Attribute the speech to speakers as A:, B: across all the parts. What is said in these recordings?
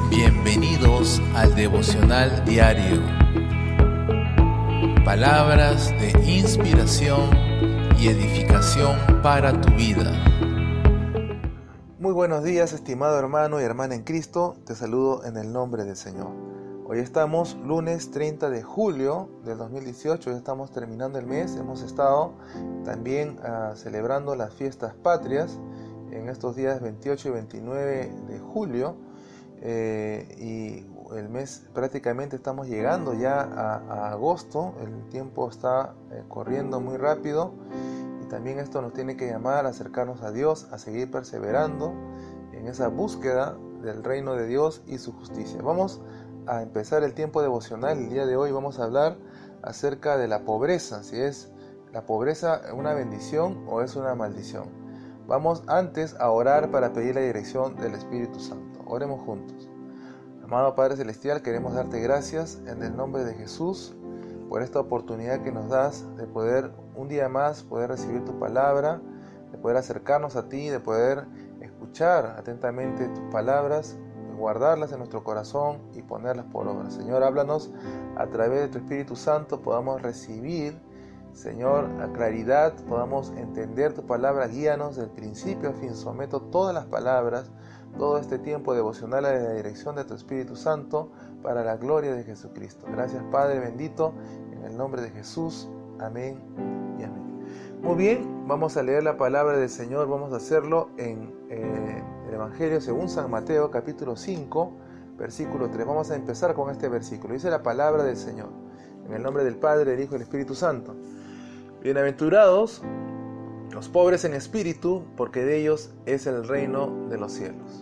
A: Bienvenidos al devocional diario. Palabras de inspiración y edificación para tu vida.
B: Muy buenos días, estimado hermano y hermana en Cristo. Te saludo en el nombre del Señor. Hoy estamos lunes 30 de julio del 2018. Ya estamos terminando el mes. Hemos estado también celebrando las fiestas patrias en estos días 28 y 29 de julio. Y el mes prácticamente estamos llegando ya a agosto. El tiempo está corriendo muy rápido. También esto nos tiene que llamar a acercarnos a Dios, a seguir perseverando en esa búsqueda del reino de Dios y su justicia. Vamos a empezar el tiempo devocional. El día de hoy vamos a hablar acerca de la pobreza, si es la pobreza una bendición o es una maldición. Vamos antes a orar para pedir la dirección del Espíritu Santo. Oremos juntos. Amado Padre Celestial, queremos darte gracias en el nombre de Jesús por esta oportunidad que nos das de poder un día más poder recibir tu palabra, de poder acercarnos a ti, de poder escuchar atentamente tus palabras, guardarlas en nuestro corazón y ponerlas por obra. Señor, háblanos a través de tu Espíritu Santo, podamos recibir, Señor, a claridad, podamos entender tu palabra, guíanos del principio a fin. Someto todas las palabras, todo este tiempo devocional a la dirección de tu Espíritu Santo para la gloria de Jesucristo. Gracias, Padre bendito, en el nombre de Jesús. Amén y amén. Muy bien, vamos a leer la palabra del Señor. Vamos a hacerlo en el Evangelio según San Mateo, capítulo 5, versículo 3. Vamos a empezar con este versículo. Dice la palabra del Señor, en el nombre del Padre, del Hijo y del Espíritu Santo. Bienaventurados los pobres en espíritu, porque de ellos es el reino de los cielos.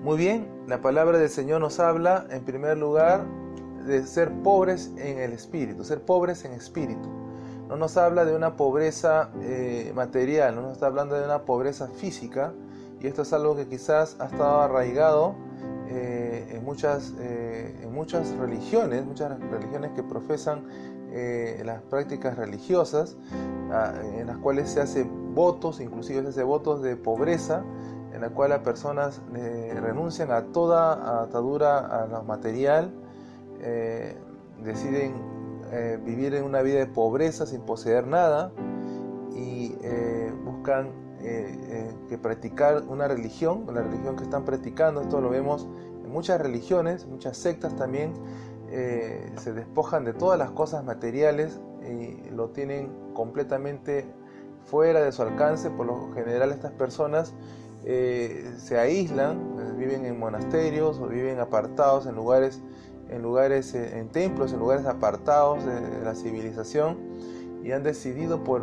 B: Muy bien, la palabra del Señor nos habla, en primer lugar, de ser pobres en el espíritu, ser pobres en espíritu. No nos habla de una pobreza material, no nos está hablando de una pobreza física, y esto es algo que quizás ha estado arraigado en muchas religiones que profesan las prácticas religiosas, en las cuales se hacen votos, inclusive se hacen votos de pobreza, en la cual las personas renuncian a toda atadura a lo material, deciden vivir en una vida de pobreza sin poseer nada y buscan que practicar una religión, la religión que están practicando. Esto lo vemos en muchas religiones, muchas sectas también. Se despojan de todas las cosas materiales y lo tienen completamente fuera de su alcance. Por lo general estas personas se aíslan, viven en monasterios o viven apartados en templos, en lugares apartados de la civilización, y han decidido por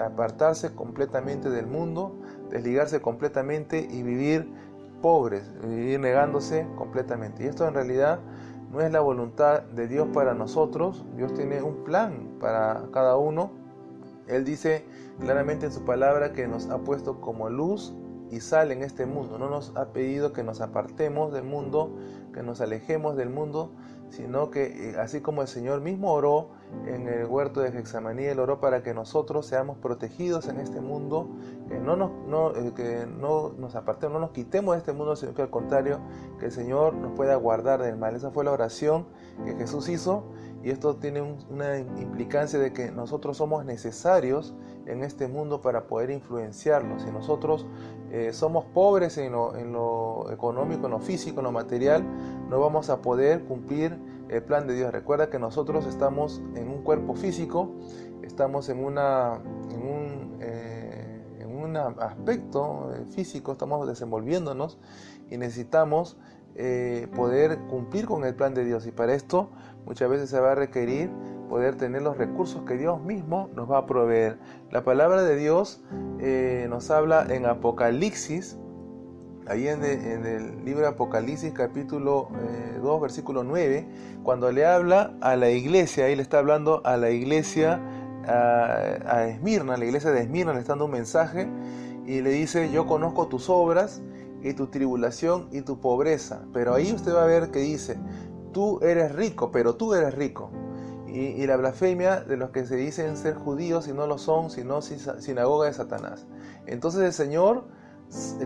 B: apartarse completamente del mundo, desligarse completamente y vivir pobres, vivir negándose completamente. Y esto en realidad no es la voluntad de Dios para nosotros. Dios tiene un plan para cada uno. Él dice claramente en su palabra que nos ha puesto como luz y sal en este mundo. No nos ha pedido que nos apartemos del mundo, que nos alejemos del mundo, sino que así como el Señor mismo oró en el huerto de Getsemaní, Él oró para que nosotros seamos protegidos en este mundo, que no nos apartemos, no nos quitemos de este mundo, sino que al contrario, que el Señor nos pueda guardar del mal. Esa fue la oración que Jesús hizo, y esto tiene una implicancia de que nosotros somos necesarios en este mundo para poder influenciarlo. Si nosotros somos pobres en lo económico, en lo físico, en lo material, no vamos a poder cumplir el plan de Dios. Recuerda que nosotros estamos en un cuerpo físico, estamos en un aspecto físico, estamos desenvolviéndonos y necesitamos poder cumplir con el plan de Dios, y para esto muchas veces se va a requerir poder tener los recursos que Dios mismo nos va a proveer. La palabra de Dios nos habla en Apocalipsis, ahí en el libro de Apocalipsis capítulo 2 versículo 9, cuando le habla a la iglesia, ahí le está hablando a la iglesia a Esmirna, la iglesia de Esmirna, le está dando un mensaje y le dice: yo conozco tus obras y tu tribulación y tu pobreza. Pero ahí usted va a ver que dice: tú eres rico, pero tú eres rico. Y la blasfemia de los que se dicen ser judíos y no lo son, sino sinagoga de Satanás. Entonces el Señor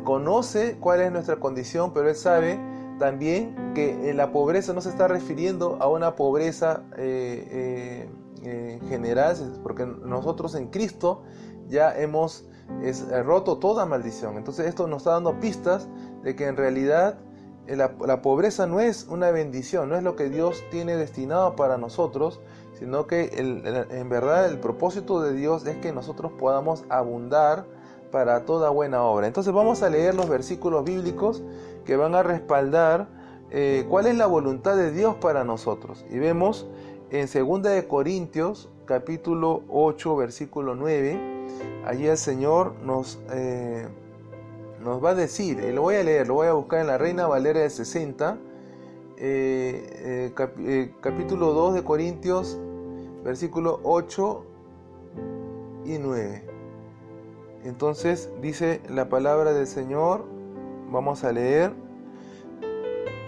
B: conoce cuál es nuestra condición, pero Él sabe también que la pobreza no se está refiriendo a una pobreza general, porque nosotros en Cristo ya hemos roto toda maldición. Entonces esto nos está dando pistas de que en realidad la pobreza no es una bendición, no es lo que Dios tiene destinado para nosotros, sino que en verdad el propósito de Dios es que nosotros podamos abundar para toda buena obra. Entonces vamos a leer los versículos bíblicos que van a respaldar cuál es la voluntad de Dios para nosotros. Y vemos en 2 Corintios capítulo 8 versículo 9, allí el Señor nos va a decir, y lo voy a leer, lo voy a buscar en la Reina Valera de 60, capítulo 2 de Corintios, versículo 8 y 9. Entonces dice la palabra del Señor, vamos a leer,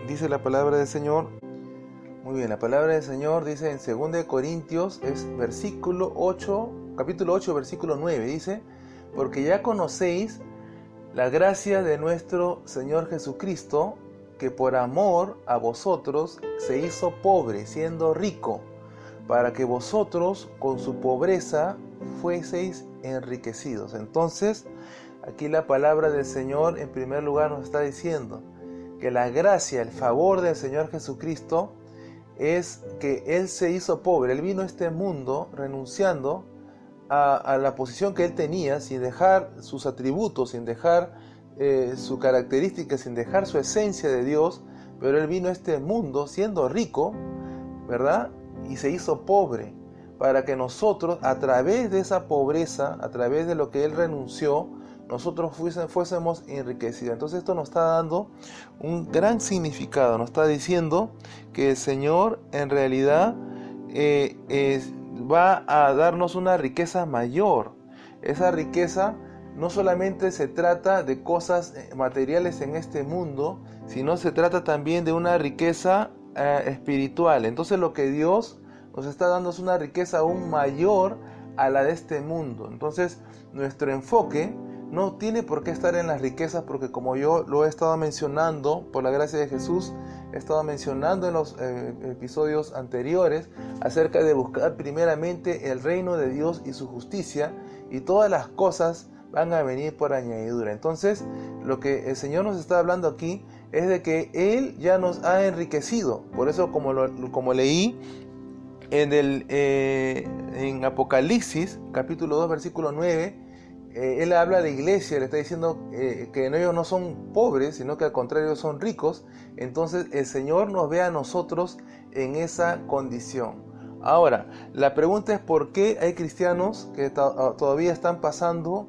B: dice la palabra del Señor, muy bien, la palabra del Señor dice en 2 Corintios, es versículo 8, capítulo 8, versículo 9, dice, porque ya conocéis la gracia de nuestro Señor Jesucristo, que por amor a vosotros se hizo pobre, siendo rico, para que vosotros con su pobreza fueseis enriquecidos. Entonces, aquí la palabra del Señor en primer lugar nos está diciendo que la gracia, el favor del Señor Jesucristo es que Él se hizo pobre. Él vino a este mundo renunciando a la posición que Él tenía, sin dejar sus atributos, sin dejar su característica, sin dejar su esencia de Dios, pero Él vino a este mundo siendo rico, ¿verdad? Y se hizo pobre, para que nosotros, a través de esa pobreza, a través de lo que Él renunció, nosotros fuésemos enriquecidos. Entonces esto nos está dando un gran significado, nos está diciendo que el Señor en realidad va a darnos una riqueza mayor. Esa riqueza no solamente se trata de cosas materiales en este mundo, sino se trata también de una riqueza espiritual. Entonces lo que Dios nos está dando es una riqueza aún mayor a la de este mundo. Entonces nuestro enfoque no tiene por qué estar en las riquezas, porque como yo lo he estado mencionando, por la gracia de Jesús, he estado mencionando en los episodios anteriores acerca de buscar primeramente el reino de Dios y su justicia, y todas las cosas van a venir por añadidura. Entonces lo que el Señor nos está hablando aquí es de que Él ya nos ha enriquecido. Por eso como leí en Apocalipsis capítulo 2 versículo 9, Él habla a la iglesia, le está diciendo que ellos no son pobres, sino que al contrario son ricos. Entonces el Señor nos ve a nosotros en esa condición. Ahora, la pregunta es ¿por qué hay cristianos que todavía están pasando?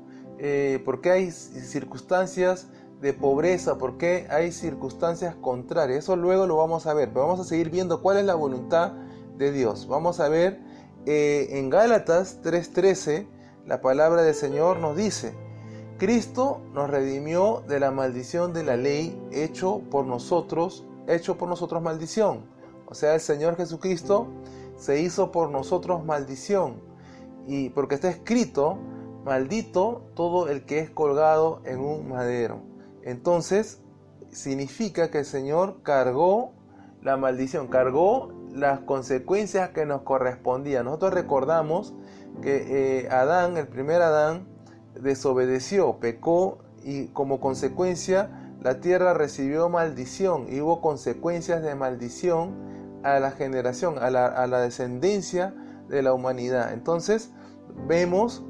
B: ¿Por qué hay circunstancias de pobreza? ¿Por qué hay circunstancias contrarias? Eso luego lo vamos a ver, pero vamos a seguir viendo cuál es la voluntad de Dios. Vamos a ver en Gálatas 3:13, la palabra del Señor nos dice: Cristo nos redimió de la maldición de la ley, hecho por nosotros maldición. O sea, el Señor Jesucristo se hizo por nosotros maldición. Y porque está escrito: maldito todo el que es colgado en un madero. Entonces, significa que el Señor cargó la maldición, cargó las consecuencias que nos correspondían. Nosotros recordamos que Adán, el primer Adán, desobedeció, pecó, y como consecuencia la tierra recibió maldición, y hubo consecuencias de maldición a la generación, a la descendencia de la humanidad. Entonces vemos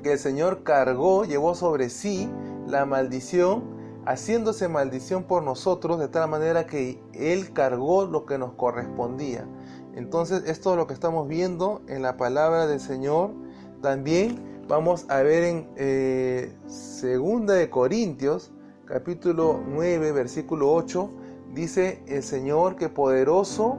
B: que el Señor cargó, llevó sobre sí la maldición, haciéndose maldición por nosotros, de tal manera que Él cargó lo que nos correspondía. Entonces esto es lo que estamos viendo en la palabra del Señor. También vamos a ver en 2 de Corintios capítulo 9 versículo 8, dice el Señor que poderoso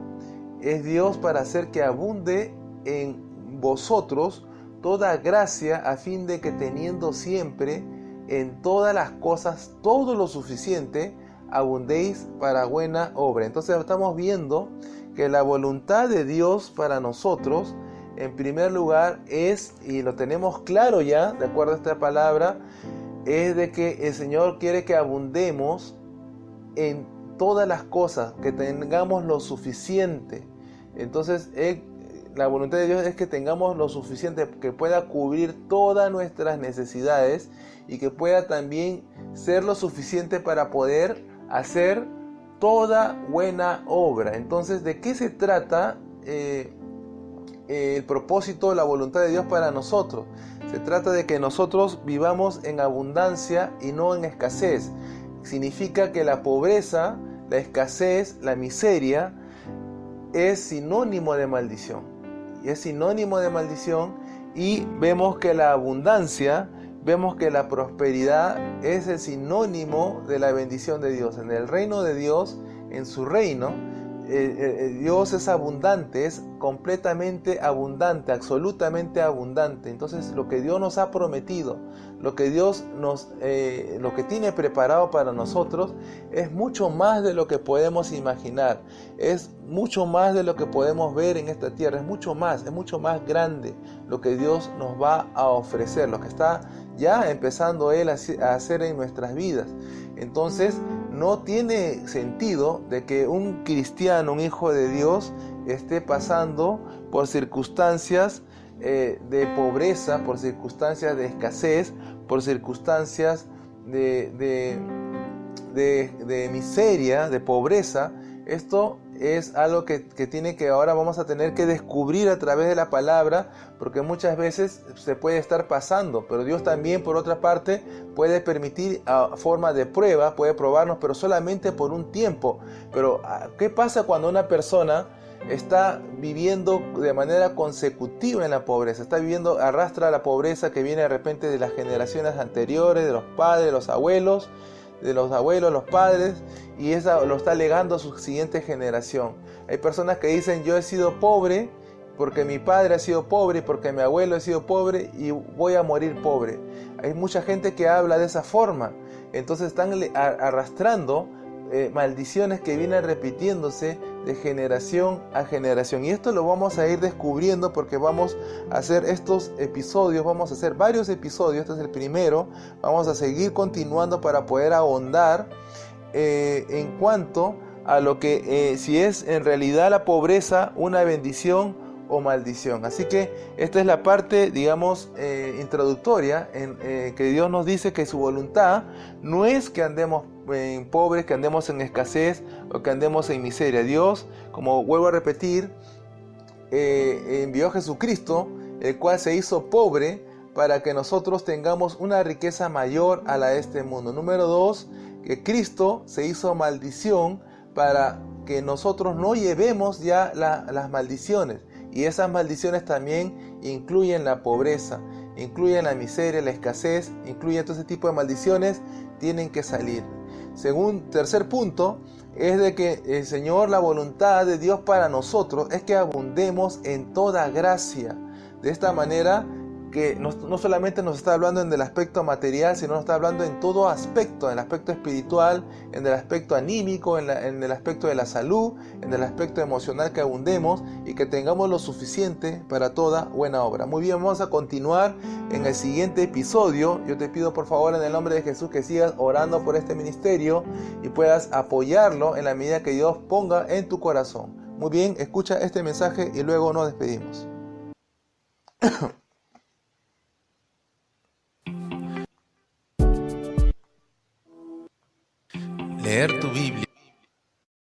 B: es Dios para hacer que abunde en vosotros toda gracia, a fin de que teniendo siempre en todas las cosas todo lo suficiente, abundéis para buena obra. Entonces estamos viendo que la voluntad de Dios para nosotros, en primer lugar, es, y lo tenemos claro ya, de acuerdo a esta palabra, es de que el Señor quiere que abundemos en todas las cosas, que tengamos lo suficiente. Entonces, la voluntad de Dios es que tengamos lo suficiente, que pueda cubrir todas nuestras necesidades y que pueda también ser lo suficiente para poder hacer toda buena obra. Entonces, ¿de qué se trata el propósito, la voluntad de Dios para nosotros? Se trata de que nosotros vivamos en abundancia y no en escasez. Significa que la pobreza, la escasez, la miseria es sinónimo de maldición. Y es sinónimo de maldición, y vemos que la abundancia, vemos que la prosperidad es el sinónimo de la bendición de Dios. En el reino de Dios, en su reino, Dios es abundante, es completamente abundante, absolutamente abundante. Entonces, lo que Dios nos ha prometido, lo que Dios lo que tiene preparado para nosotros, es mucho más de lo que podemos imaginar, es mucho más de lo que podemos ver en esta tierra, es mucho más grande lo que Dios nos va a ofrecer, lo que está ya empezando Él a hacer en nuestras vidas. Entonces, no tiene sentido de que un cristiano, un hijo de Dios, esté pasando por circunstancias de pobreza, por circunstancias de escasez, por circunstancias de miseria, de pobreza. Esto es algo que ahora vamos a tener que descubrir a través de la palabra, porque muchas veces se puede estar pasando, pero Dios también, por otra parte, puede permitir a forma de prueba, puede probarnos, pero solamente por un tiempo. Pero ¿qué pasa cuando una persona está viviendo de manera consecutiva en la pobreza? Está viviendo, arrastra la pobreza que viene de repente de las generaciones anteriores, de los padres, de los abuelos, los padres, y eso lo está legando a su siguiente generación. Hay personas que dicen: yo he sido pobre porque mi padre ha sido pobre y porque mi abuelo ha sido pobre y voy a morir pobre. Hay mucha gente que habla de esa forma. Entonces están arrastrando maldiciones que vienen repitiéndose de generación a generación. Y esto lo vamos a ir descubriendo, porque vamos a hacer estos episodios, vamos a hacer varios episodios. Este es el primero. Vamos a seguir continuando para poder ahondar en cuanto a lo que si es en realidad la pobreza una bendición o maldición. Así que esta es la parte, digamos, introductoria, que Dios nos dice que su voluntad no es que andemos pobres, que andemos en escasez o que andemos en miseria. Dios, como vuelvo a repetir, envió a Jesucristo, el cual se hizo pobre para que nosotros tengamos una riqueza mayor a la de este mundo. Número 2, que Cristo se hizo maldición para que nosotros no llevemos ya las maldiciones. Y esas maldiciones también incluyen la pobreza, incluyen la miseria, la escasez, incluyen todo ese tipo de maldiciones, tienen que salir. Tercer punto, es de que el Señor, la voluntad de Dios para nosotros es que abundemos en toda gracia. De esta manera, que no solamente nos está hablando en el aspecto material, sino nos está hablando en todo aspecto, en el aspecto espiritual, en el aspecto anímico, en el aspecto de la salud, en el aspecto emocional, que abundemos y que tengamos lo suficiente para toda buena obra. Muy bien, vamos a continuar en el siguiente episodio. Yo te pido por favor en el nombre de Jesús que sigas orando por este ministerio y puedas apoyarlo en la medida que Dios ponga en tu corazón. Muy bien, escucha este mensaje y luego nos despedimos.
A: Leer tu Biblia